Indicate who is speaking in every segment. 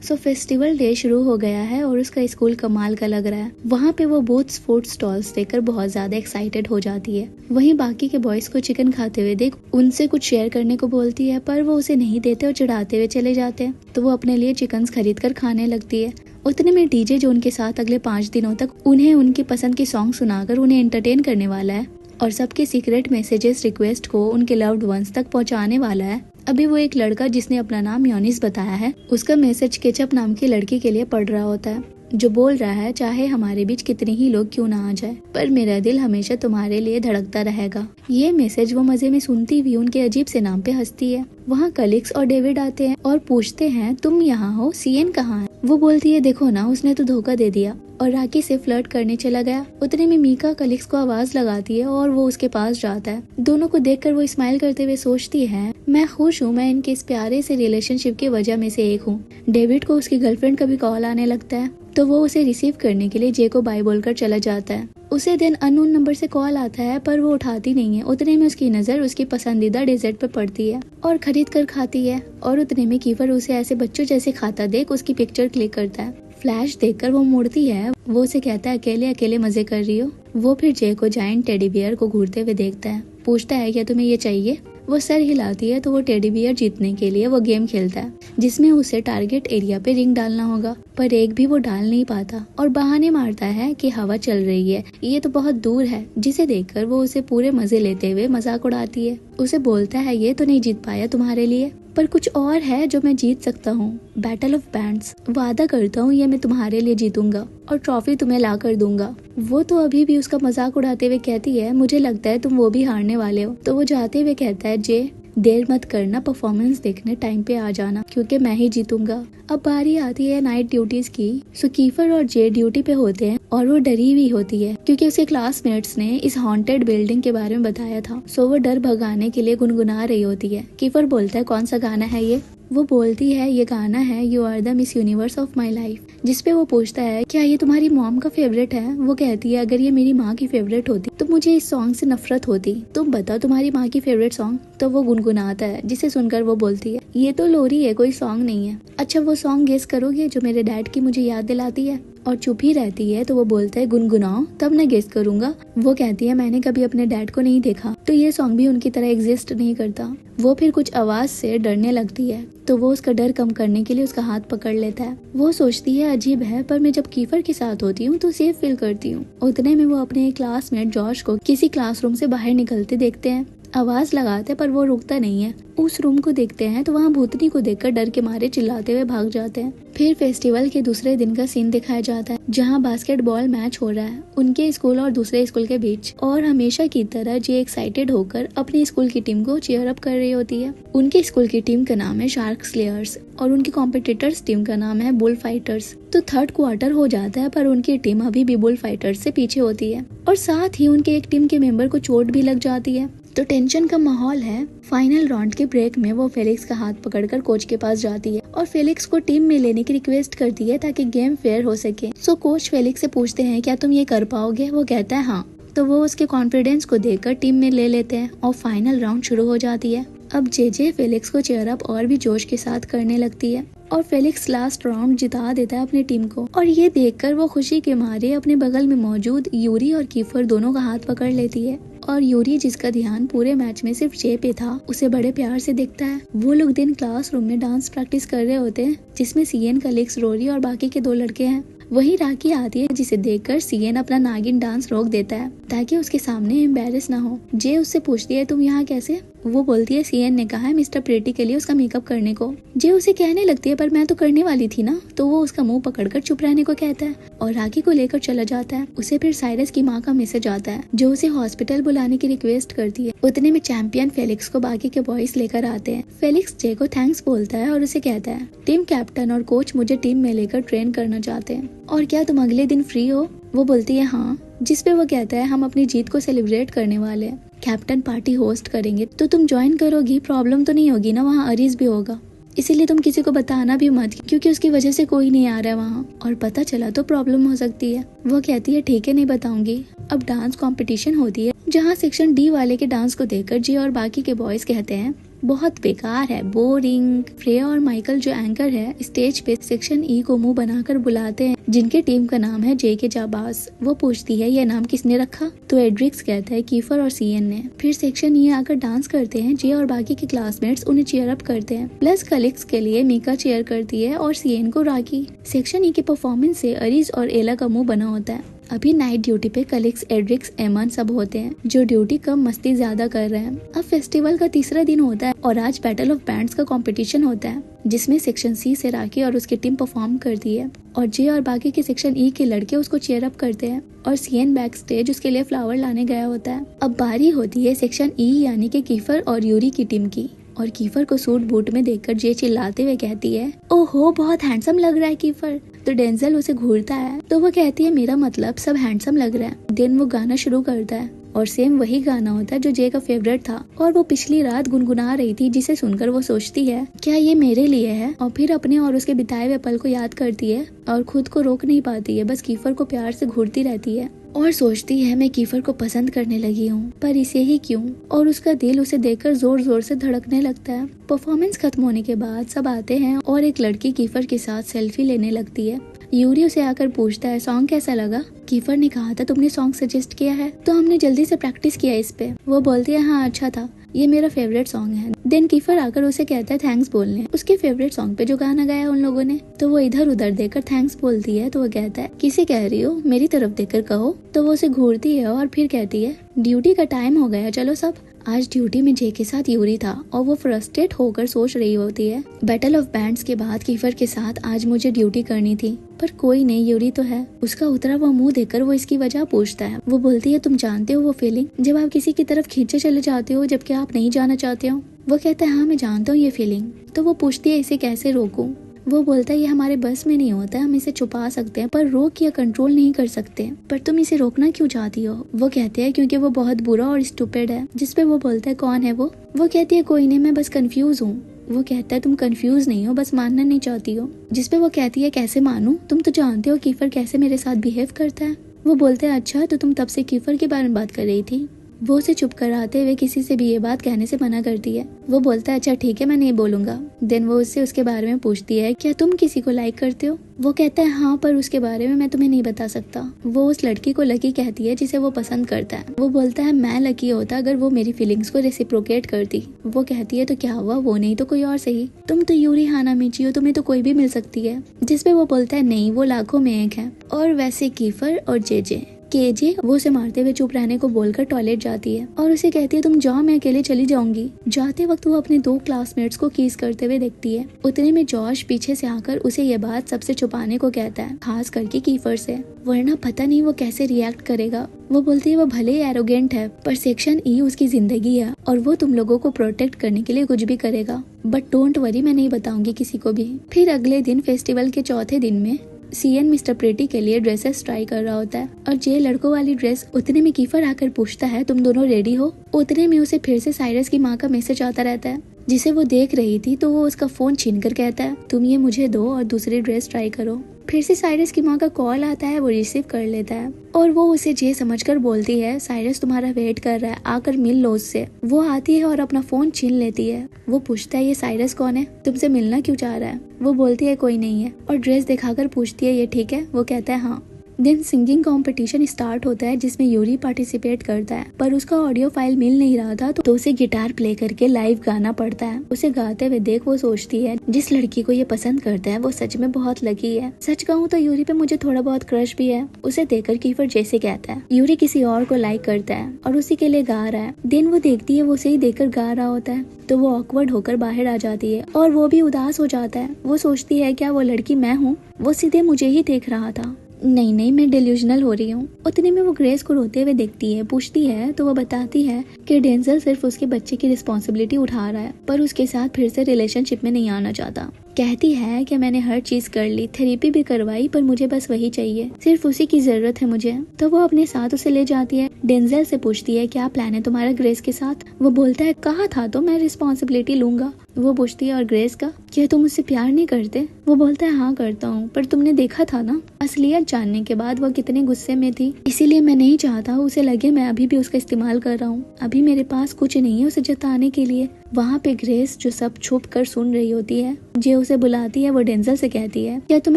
Speaker 1: सो festival day शुरू हो गया है और उसका स्कूल कमाल का लग रहा है। वहाँ पे वो बोथ फूड स्टॉल्स देखकर बहुत ज्यादा एक्साइटेड हो जाती है। वहीं बाकी के बॉयज को चिकन खाते हुए देख उनसे कुछ शेयर करने को बोलती है, पर वो उसे नहीं देते और चिढ़ाते हुए चले जाते हैं। तो वो अपने लिए चिकन खरीद कर खाने लगती है। उतने में डीजे जो उनके साथ अगले 5 दिनों तक उन्हें उनकी पसंद की सॉन्ग सुनाकर उन्हें एंटरटेन करने वाला है और सबके सीक्रेट मैसेजेस रिक्वेस्ट को उनके लव्ड वंस तक पहुंचाने वाला है। अभी वो एक लड़का जिसने अपना नाम योनिस बताया है, उसका मैसेज केचप नाम की लड़की के लिए पढ़ रहा होता है, जो बोल रहा है चाहे हमारे बीच कितने ही लोग क्यों ना आ जाए, पर मेरा दिल हमेशा तुम्हारे लिए धड़कता रहेगा। ये मैसेज वो मजे में सुनती हुई उनके अजीब से नाम पे हंसती है। वहाँ कलिक्स और डेविड आते हैं और पूछते हैं तुम यहाँ हो, सीएन कहाँ है? वो बोलती है देखो ना, उसने तो धोखा दे दिया और राकी से फ्लर्ट करने चला गया। उतने में मीका कलिक्स को आवाज लगाती है और वो उसके पास जाता है। दोनों को देखकर वो स्माइल करते हुए सोचती है मैं खुश हूँ, मैं इनके इस प्यारे से रिलेशनशिप की वजह में से एक हूँ। डेविड को उसकी गर्लफ्रेंड का भी कॉल आने लगता है, तो वो उसे रिसीव करने के लिए जे को बाय बोलकर चला जाता है। उसे दिन अननोन नंबर से कॉल आता है, पर वो उठाती नहीं है। उतने में उसकी नजर उसकी पसंदीदा डेजर्ट पे पड़ती है और खरीद कर खाती है। और उतने में कीफर उसे ऐसे बच्चों जैसे खाता देख उसकी पिक्चर क्लिक करता है। फ्लैश देखकर वो मुड़ती है। वो उसे कहता है अकेले अकेले मजे कर रही हो। वो फिर जे को जायंट टेडी बियर को घूरते हुए देखता है, पूछता है क्या तुम्हें ये चाहिए? वो सर हिलाती है तो वो टेडी बियर जीतने के लिए वो गेम खेलता है जिसमें उसे टारगेट एरिया पे रिंग डालना होगा, पर एक भी वो डाल नहीं पाता और बहाने मारता है कि हवा चल रही है, ये तो बहुत दूर है। जिसे देखकर वो उसे पूरे मजे लेते हुए मजाक उड़ाती है। उसे बोलता है ये तो नहीं जीत पाया तुम्हारे लिए, पर कुछ और है जो मैं जीत सकता हूँ, बैटल ऑफ बैंड्स। वादा करता हूँ ये मैं तुम्हारे लिए जीतूंगा और ट्रॉफी तुम्हें ला कर दूंगा। वो तो अभी भी उसका मजाक उड़ाते हुए कहती है मुझे लगता है तुम वो भी हारने वाले हो। तो वो जाते हुए कहता है जे देर मत करना, परफॉर्मेंस देखने टाइम पे आ जाना क्योंकि मैं ही जीतूंगा। अब बारी आती है नाइट ड्यूटीज की। सो कीफर और जे ड्यूटी पे होते हैं और वो डरी हुई होती है क्योंकि उसके क्लासमेट्स ने इस हॉन्टेड बिल्डिंग के बारे में बताया था। सो वो डर भगाने के लिए गुनगुना रही होती है। कीफर बोलता है कौन सा गाना है ये? वो बोलती है ये गाना है you are the Miss Universe of my life. जिसपे वो पूछता है क्या ये तुम्हारी मॉम का फेवरेट है? वो कहती है अगर ये मेरी माँ की फेवरेट होती तो मुझे इस सॉन्ग से नफरत होती। तुम बताओ तुम्हारी माँ की फेवरेट सॉन्ग? तो वो गुनगुनाता है, जिसे सुनकर वो बोलती है ये तो लोरी है, कोई सॉन्ग नहीं है। अच्छा वो सॉन्ग गेस करोगे जो मेरे डैड की मुझे याद दिलाती है? और चुप ही रहती है। तो वो बोलता है गुनगुनाओ तब मैं गेस करूंगा। वो कहती है मैंने कभी अपने डैड को नहीं देखा तो ये सॉन्ग भी उनकी तरह एग्जिस्ट नहीं करता। वो फिर कुछ आवाज से डरने लगती है तो वो उसका डर कम करने के लिए उसका हाथ पकड़ लेता है। वो सोचती है अजीब है पर मैं जब कीफर के साथ होती हूँ तो सेफ फील करती हूँ। उतने में वो अपने क्लासमेट जॉश को किसी क्लासरूम से बाहर निकलते देखते हैं। आवाज लगाते पर वो रुकता नहीं है। उस रूम को देखते हैं तो वहाँ भूतनी को देखकर डर के मारे चिल्लाते हुए भाग जाते हैं। फिर फेस्टिवल के दूसरे दिन का सीन दिखाया जाता है जहाँ बास्केटबॉल मैच हो रहा है उनके स्कूल और दूसरे स्कूल के बीच। और हमेशा की तरह जे एक्साइटेड होकर अपनी स्कूल की टीम को चीयर अप कर रही होती है। उनके स्कूल की टीम का नाम है शार्क स्लेयर्स और उनकी कॉम्पिटिटर्स टीम का नाम है बुल फाइटर्स। तो थर्ड क्वार्टर हो जाता है पर उनकी टीम अभी भी बुल फाइटर्स से पीछे होती है और साथ ही उनके एक टीम के मेंबर को चोट भी लग जाती है। तो टेंशन का माहौल है। फाइनल राउंड के ब्रेक में वो फेलिक्स का हाथ पकड़कर कोच के पास जाती है और फेलिक्स को टीम में लेने की रिक्वेस्ट करती है ताकि गेम फेयर हो सके। सो कोच फेलिक्स से पूछते हैं क्या तुम ये कर पाओगे? वो कहता है हाँ। तो वो उसके कॉन्फिडेंस को देखकर टीम में ले लेते हैं और फाइनल राउंड शुरू हो जाती है। अब जे फेलिक्स को चेयर अप और भी जोश के साथ करने लगती है और फेलिक्स लास्ट राउंड जिता देता है अपनी टीम को। और ये देखकर वो खुशी के मारे अपने बगल में मौजूद यूरी और कीफर दोनों का हाथ पकड़ लेती है और यूरी जिसका ध्यान पूरे मैच में सिर्फ जे पे था उसे बड़े प्यार से देखता है। वो लोग दिन क्लासरूम में डांस प्रैक्टिस कर रहे होते हैं जिसमें सीएन, कलिक्स, रोरी और बाकी के 2 लड़के हैं। वही राखी आती है जिसे देखकर सीएन अपना नागिन डांस रोक देता है ताकि उसके सामने एम्बैरेस ना हो। जे उससे पूछती है तुम यहाँ कैसे? वो बोलती है सीएन ने कहा है मिस्टर प्रेटी के लिए उसका मेकअप करने को। जे उसे कहने लगती है पर मैं तो करने वाली थी ना। तो वो उसका मुंह पकड़कर चुप रहने को कहता है और राखी को लेकर चला जाता है। उसे फिर साइरस की माँ का मैसेज आता है जो उसे हॉस्पिटल बुलाने की रिक्वेस्ट करती है। उतने में चैंपियन फेलिक्स को बाकी के बॉयज लेकर आते हैं। फेलिक्स जे को थैंक्स बोलता है और उसे कहता है टीम कैप्टन और कोच मुझे टीम में लेकर ट्रेन करना चाहते हैं और क्या तुम अगले दिन फ्री हो? वो बोलती है हाँ। जिसपे वो कहता है हम अपनी जीत को सेलिब्रेट करने वाले हैं, कैप्टन पार्टी होस्ट करेंगे तो तुम ज्वाइन करोगी? प्रॉब्लम तो नहीं होगी ना? वहाँ अरीज भी होगा इसीलिए तुम किसी को बताना भी मत क्योंकि उसकी वजह से कोई नहीं आ रहा है वहाँ और पता चला तो प्रॉब्लम हो सकती है। वो कहती है ठीक है नहीं बताऊंगी। अब डांस कंपटीशन होती है जहाँ सेक्शन डी वाले के डांस को देखकर जी और बाकी के बॉयज कहते हैं बहुत बेकार है, बोरिंग। फ्रेया और माइकल जो एंकर है स्टेज पे सेक्शन ई को मुंह बनाकर बुलाते हैं, जिनके टीम का नाम है जे के जाबाज। वो पूछती है ये नाम किसने रखा, तो एड्रिक्स कहता है कीफर और सीएन ने। फिर सेक्शन ई आकर डांस करते हैं, जे और बाकी के क्लासमेट्स उन्हें चीयर अप करते हैं। प्लस कलिक्स के लिए मीका चीयर करती है और सीएन को रागी। सेक्शन ई के परफॉर्मेंस से अरीज और एला का मुंह बना होता है। अभी नाइट ड्यूटी पे कलिक्स, एड्रिक्स, एमन सब होते हैं, जो ड्यूटी कम मस्ती ज्यादा कर रहे हैं। अब फेस्टिवल का तीसरा दिन होता है और आज बैटल ऑफ बैंड्स का कंपटीशन होता है, जिसमें सेक्शन सी से राखी और उसकी टीम परफॉर्म करती है और जे और बाकी के सेक्शन ई के लड़के उसको चीयर अप करते हैं और सीएन बैक स्टेज उसके लिए फ्लावर लाने गया होता है। अब बारी होती है सेक्शन ई यानी कि कीफर और यूरी की टीम की, और कीफर को सूट बूट में देखकर जे चिल्लाते हुए कहती है ओहो बहुत हैंडसम लग रहा है कीफर। तो डेंजल उसे घूरता है तो वो कहती है मेरा मतलब सब हैंडसम लग रहा है। देन वो गाना शुरू करता है और सेम वही गाना होता है जो जे का फेवरेट था और वो पिछली रात गुनगुना रही थी, जिसे सुनकर वो सोचती है क्या ये मेरे लिए है, और फिर अपने और उसके बिताए हुए पल को याद करती है और खुद को रोक नहीं पाती है, बस कीफर को प्यार से घूरती रहती है और सोचती है मैं कीफर को पसंद करने लगी हूँ, पर इसे ही क्यों। और उसका दिल उसे देखकर जोर जोर से धड़कने लगता है। परफॉर्मेंस खत्म होने के बाद सब आते हैं और एक लड़की कीफर के साथ सेल्फी लेने लगती है। यूरी उसे आकर पूछता है सॉन्ग कैसा लगा। कीफर ने कहा था तुमने सॉन्ग सजेस्ट किया है तो हमने जल्दी से प्रैक्टिस किया इस पे। वो बोलती है हाँ अच्छा था, ये मेरा फेवरेट सॉन्ग है। देन कीफर आकर उसे कहता है थैंक्स बोलने उसके फेवरेट सॉन्ग पे जो गाना गाया उन लोगों ने। तो वो इधर उधर देखकर थैंक्स बोलती है तो वो कहता है किसे कह रही हो, मेरी तरफ देखकर कहो। तो वो उसे घूरती है और फिर कहती है ड्यूटी का टाइम हो गया चलो सब। आज ड्यूटी में जे के साथ यूरी था और वो फ्रस्ट्रेट होकर सोच रही होती है बैटल ऑफ बैंड्स के बाद कीफर के साथ आज मुझे ड्यूटी करनी थी, पर कोई नहीं, यूरी तो है। उसका उतरा हुआ मुंह देखकर वो इसकी वजह पूछता है। वो बोलती है तुम जानते हो वो फीलिंग जब आप किसी की तरफ खींचे चले जाते हो जबकि आप नहीं जाना चाहते हो। वो कहता है हाँ मैं जानता हूँ ये फीलिंग। तो वो पूछती है इसे कैसे रोकूं। वो बोलता है ये हमारे बस में नहीं होता, हम इसे छुपा सकते हैं पर रोक या कंट्रोल नहीं कर सकते। पर तुम इसे रोकना क्यों चाहती हो। वो कहते हैं क्योंकि वो बहुत बुरा और स्टूपिड है। जिसपे वो बोलता है कौन है वो कहती है कोई नहीं, मैं बस कंफ्यूज हूँ। वो कहता है तुम कंफ्यूज नहीं हो, बस मानना नहीं चाहती हो। जिसपे वो कहती है कैसे मानूं, तुम तो जानते हो कीफर कैसे मेरे साथ बिहेव करता है। वो बोलते हैं अच्छा तो तुम तब से कीफर के बारे में बात कर रही थी। वो उसे चुप कराते हुए किसी से भी ये बात कहने से मना करती है। वो बोलता है अच्छा ठीक है मैं नहीं बोलूंगा। देन वो उससे उसके बारे में पूछती है क्या तुम किसी को लाइक करते हो। वो कहता है हाँ पर उसके बारे में मैं तुम्हें नहीं बता सकता। वो उस लड़की को लकी कहती है जिसे वो पसंद करता है। वो बोलता है मैं लकी होता अगर वो मेरी फीलिंग्स को रेसिप्रोकेट करती। वो कहती है तो क्या हुआ, वो नहीं तो कोई और सही, तुम तो यूरी हानामिची हो, तुम्हें तो कोई भी मिल सकती है। जिसपे वो बोलता है नहीं वो लाखों में एक है। और वैसे कीफर और जेजे केजे वो उसे मारते हुए चुप रहने को बोलकर टॉयलेट जाती है और उसे कहती है तुम जाओ मैं अकेले चली जाऊंगी। जाते वक्त वो अपने 2 क्लासमेट्स को किस करते हुए देखती है। उतने में जॉश पीछे से आकर उसे ये बात सबसे छुपाने को कहता है, खास करके कीफर से, वरना पता नहीं वो कैसे रिएक्ट करेगा। वो बोलती है वो भले ही एरोगेंट है पर सेक्शन ई उसकी जिंदगी है और वो तुम लोगों को प्रोटेक्ट करने के लिए कुछ भी करेगा, बट डोंट वरी मैं नहीं बताऊंगी किसी को भी। फिर अगले दिन फेस्टिवल के चौथे दिन में सीएन मिस्टर प्रेटी के लिए ड्रेसेस ट्राई कर रहा होता है और जे लड़कों वाली ड्रेस। उतने में कीफर आकर पूछता है तुम दोनों रेडी हो। उतने में उसे फिर से साइरस की माँ का मैसेज आता रहता है जिसे वो देख रही थी। तो वो उसका फोन छीन कर कहता है तुम ये मुझे दो और दूसरी ड्रेस ट्राई करो। फिर से साइरस की माँ का कॉल आता है, वो रिसीव कर लेता है और वो उसे जे समझकर बोलती है साइरस तुम्हारा वेट कर रहा है, आकर मिल लो उससे। वो आती है और अपना फोन छीन लेती है। वो पूछता है ये साइरस कौन है, तुमसे मिलना क्यों चाह रहा है। वो बोलती है कोई नहीं है और ड्रेस दिखाकर पूछती है ये ठीक है। वो कहता है हाँ। देन सिंगिंग कंपटीशन स्टार्ट होता है जिसमें यूरी पार्टिसिपेट करता है पर उसका ऑडियो फाइल मिल नहीं रहा था तो उसे गिटार प्ले करके लाइव गाना पड़ता है। उसे गाते हुए देख वो सोचती है जिस लड़की को ये पसंद करता है वो सच में बहुत लकी है। सच कहूँ तो यूरी पे मुझे थोड़ा बहुत क्रश भी है। उसे देखकर कीफर जैसे कहता है यूरी किसी और को लाइक करता है और उसी के लिए गा रहा है। देन वो देखती है वो उसे ही देखकर गा रहा होता है तो वो ऑकवर्ड होकर बाहर आ जाती है और वो भी उदास हो जाता है। वो सोचती है क्या वो लड़की मैं हूँ, वो सीधे मुझे ही देख रहा था, नहीं मैं डिल्यूजनल हो रही हूँ। उतने में वो ग्रेस को रोते हुए देखती है, पूछती है तो वो बताती है कि डेंजल सिर्फ उसके बच्चे की रिस्पॉन्सिबिलिटी उठा रहा है पर उसके साथ फिर से रिलेशनशिप में नहीं आना चाहता। कहती है कि मैंने हर चीज कर ली, थेरेपी भी करवाई पर मुझे बस वही चाहिए, सिर्फ उसी की जरूरत है मुझे। तो वो अपने साथ उसे ले जाती है। डेंजल से पूछती है क्या प्लान है तुम्हारा ग्रेस के साथ। वो बोलता है कहा था तो मैं रिस्पॉन्सिबिलिटी लूंगा। वो पूछती है और ग्रेस का, क्या तुम उससे प्यार नहीं करते। वो बोलता है हाँ करता हूँ पर तुमने देखा था ना। असलियत जानने के बाद वो कितने गुस्से में थी, इसीलिए मैं नहीं चाहता उसे लगे मैं अभी भी उसका इस्तेमाल कर रहा हूँ। अभी मेरे पास कुछ नहीं है उसे जताने के लिए। वहाँ पे ग्रेस जो सब छुप कर सुन रही होती है, जे उसे बुलाती है, वो डेंजल से कहती है क्या तुम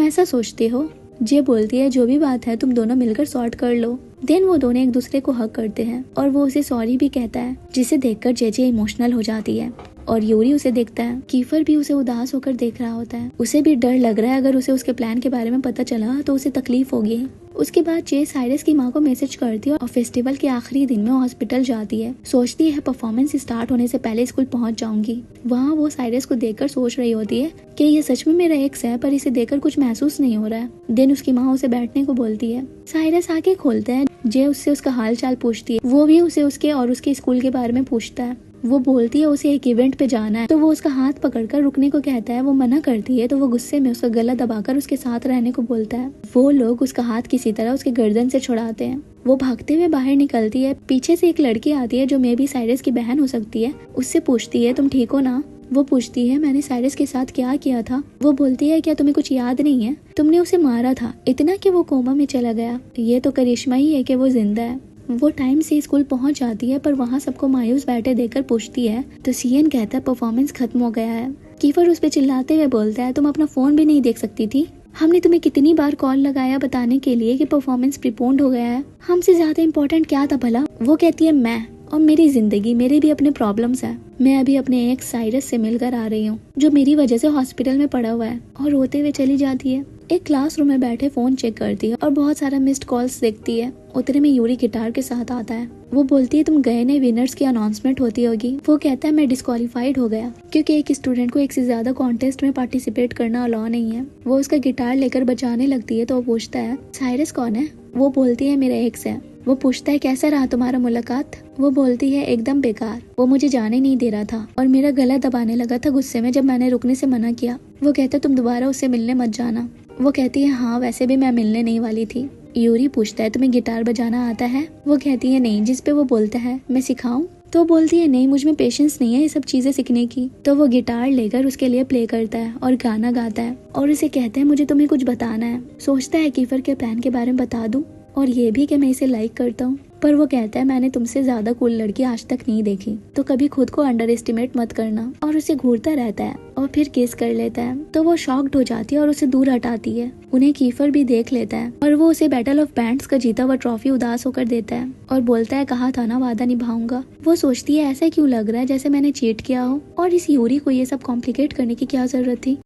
Speaker 1: ऐसा सोचते हो। जे बोलती है जो भी बात है तुम दोनों मिलकर सॉर्ट कर लो। देन वो दोनों एक दूसरे को हक करते हैं और वो उसे सॉरी भी कहता है, जिसे देखकर जेजे इमोशनल हो जाती है और यूरी उसे देखता है। कीफर भी उसे उदास होकर देख रहा होता है। उसे भी डर लग रहा है, अगर उसे उसके प्लान के बारे में पता चला तो उसे तकलीफ होगी। उसके बाद जे साइरस की माँ को मैसेज करती है और फेस्टिवल के आखिरी दिन में हॉस्पिटल जाती है। सोचती है परफॉर्मेंस स्टार्ट होने से पहले स्कूल पहुंच जाऊंगी। वहाँ वो साइरस को देखकर सोच रही होती है कि ये सच में मेरा एक्स है, पर इसे देखकर कुछ महसूस नहीं हो रहा है। देन उसकी माँ उसे बैठने को बोलती है। साइरस आके खोलता है। जे उससे उसका हाल चाल पूछती है। वो भी उसे उसके और उसके स्कूल के बारे में पूछता है। वो बोलती है उसे एक इवेंट पे जाना है, तो वो उसका हाथ पकड़कर रुकने को कहता है। वो मना करती है तो वो गुस्से में उसका गला दबाकर उसके साथ रहने को बोलता है। वो लोग उसका हाथ किसी तरह उसके गर्दन से छुड़ाते हैं। वो भागते हुए बाहर निकलती है। पीछे से एक लड़की आती है जो मे बी साइरस की बहन हो सकती है। उससे पूछती है तुम ठीक हो ना। वो पूछती है मैंने साइरस के साथ क्या किया था। वो बोलती है क्या तुम्हें कुछ याद नहीं है, तुमने उसे मारा था इतना कि वो कोमा में चला गया। ये तो करिश्मा ही है कि वो जिंदा है। वो टाइम से स्कूल पहुंच जाती है, पर वहाँ सबको मायूस बैठे देखकर पूछती है तो सीएन कहता है परफॉर्मेंस खत्म हो गया है। कीफर उस पे चिल्लाते हुए बोलता है तुम अपना फोन भी नहीं देख सकती थी। हमने तुम्हें कितनी बार कॉल लगाया बताने के लिए कि परफॉर्मेंस प्रीपोन्ड हो गया है। हमसे ज्यादा इम्पोर्टेंट क्या था भला। वो कहती है मैं और मेरी जिंदगी, मेरे भी अपने प्रॉब्लम्स है। मैं अभी अपने एक्स साइरस से मिलकर आ रही हूँ जो मेरी वजह से हॉस्पिटल में पड़ा हुआ है। और रोते हुए चली जाती है। एक क्लासरूम में बैठे फोन चेक करती है और बहुत सारा मिस्ड कॉल्स देखती है। उतने में यूरी गिटार के साथ आता है। वो बोलती है तुम गए नहीं, विनर्स की अनाउंसमेंट होती होगी। वो कहता है मैं डिस्क्वालीफाइड हो गया क्योंकि एक स्टूडेंट को एक से ज्यादा कॉन्टेस्ट में पार्टिसिपेट करना अलाउ नहीं है। वो उसका गिटार लेकर बजाने लगती है तो वो पूछता है साइरस कौन है। वो बोलती है मेरा एक्स है। वो पूछता है कैसा रहा तुम्हारा मुलाकात। वो बोलती है एकदम बेकार। वो मुझे जाने नहीं दे रहा था और मेरा गला दबाने लगा था गुस्से में जब मैंने रुकने से मना किया। वो कहता तुम दोबारा उससे मिलने मत जाना। वो कहती है हाँ वैसे भी मैं मिलने नहीं वाली थी। यूरी पूछता है तुम्हें गिटार बजाना आता है। वो कहती है नहीं, जिस पे वो बोलता है मैं सिखाऊं। तो बोलती है नहीं, मुझ में पेशेंस नहीं है ये सब चीजें सीखने की। तो वो गिटार लेकर उसके लिए प्ले करता है और गाना गाता है और उसे कहता है मुझे तुम्हें कुछ बताना है। सोचता है कीफर के प्लान के बारे में बता दूं और ये भी कि मैं इसे लाइक करता हूँ, पर वो कहता है मैंने तुमसे ज्यादा कूल लड़की आज तक नहीं देखी, तो कभी खुद को अंडर एस्टिमेट मत करना। और उसे घूरता रहता है और फिर किस कर लेता है। तो वो शॉक्ड हो जाती है और उसे दूर हटाती है। उन्हें कीफर भी देख लेता है और वो उसे बैटल ऑफ बैंड्स का जीता हुआ ट्रॉफी उदास होकर देता है और बोलता है कहा था ना वादा निभाऊंगा। वो सोचती है ऐसा क्यों लग रहा है जैसे मैंने चीट किया हो और इस यूरी को ये सब कॉम्प्लिकेट करने की क्या जरूरत थी।